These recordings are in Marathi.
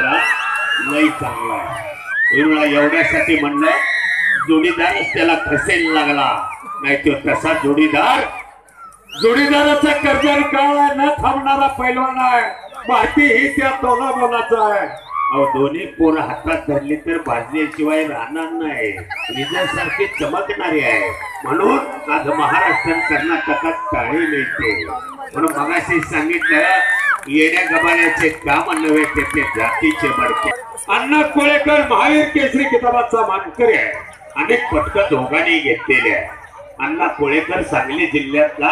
मित्रा लई चांगला आहे। एवढ्यासाठी म्हणलं जोडीदारच त्याला खसेल लागला, नाही तो तसा जोडीदाराचा कर्जल काळ न थांबणारा पैलवान आहे। माहिती ही त्या तोला बोलाचा आहे। अहो दोन्ही पोरं हातात धरली तर भाजल्याशिवाय राहणार नाही, विजयासारखी चमकणारी आहे। म्हणून आज महाराष्ट्र कर्नाटकात टाळी मिळते। म्हणून मगाशी सांगितलं येण्या गबाण्याचे काम नव्हे ते जातीचे बडके। अण्णा कोळेकर महावीर केसरी किताबाचा मानकरी आहे, अनेक पदक दोघांनी घेतलेले आहे। अण्णा कोळेकर सांगली जिल्ह्यातला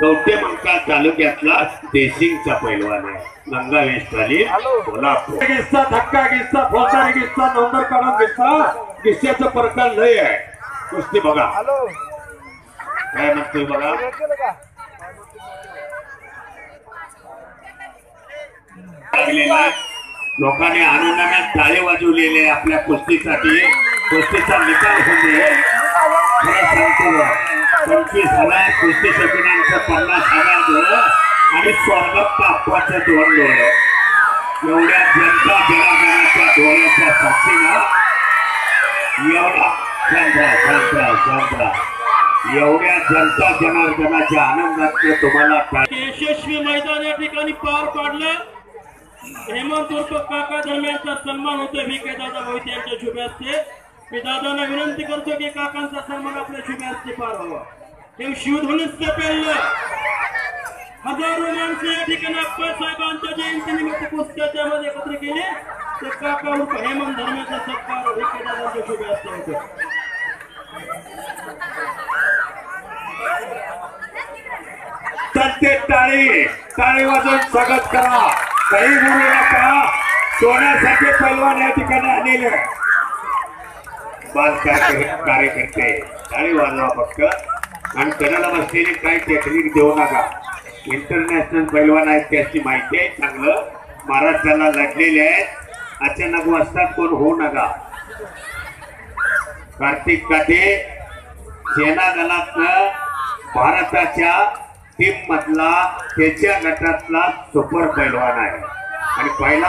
कवठे मंकाळ तालुक्यातला देशिंगचा पैलवान आहे। गंगा वेस्टाली कोल्हापूर गिस्सा धक्का गिस्सा फौजदारी गिस्सा नोंदर काढून गिस्साचा प्रकार लय आहे। कुस्ती बघा काय म्हणतोय बघा। लोकांनी आनंदाने टाळे वाजवलेले आपल्या कुस्तीसाठी। कुस्तीचा निकाल होते 25,000 कुस्ती शौकीनांचं 50,000 डोळं आणि स्वर्गप्पा अप्पाचं 2 डोळं। एवढ्या जनता जनार्दनाच्या डोळ्याच्या साक्षीनं एवढ्या जनता जनार्दनाच्या आनंदात तुम्हाला यशस्वी मैदान या ठिकाणी पार पाडलं। हेमंत उर्फ काका दरम्यानचा सन्मान होतो VK दादा मोहिते यांच्या शुभ हस्ते। मी दादांना विनंती करतो की काकांचा सन्मान आपल्या शुभ हस्ते पार व्हावा। हे शिवधनुष्य पेललं, हजारो माणसं या ठिकाणी अप्पासाहेबांच्या जयंतीनिमित्त कुस्त्याच्या मध्ये एकत्र केले। ते काका उर्फ हेमंत धर्माचा सत्कार VK दादांच्या शुभ हस्ते होतो। तर ते टाळी वाजवून स्वागत करा। काही बोलू नका, सोन्यासाठी पैलवान या ठिकाणी आलेले बाल कार्यकर्ते टाळी वाजवा फक्त। आणि करायला बसलेली काही टेक्निक देऊ नका। इंटरनॅशनल पैलवान आहेत त्याची माहिती आहे चांगलं, महाराष्ट्राला लढलेले आहेत। अचानक वस्तात कोण होऊ नका। कार्तिक काटे सेना दलातनं भारताच्या टीम मधला त्याच्या गटातला सुपर पैलवान आहे आणि पहिला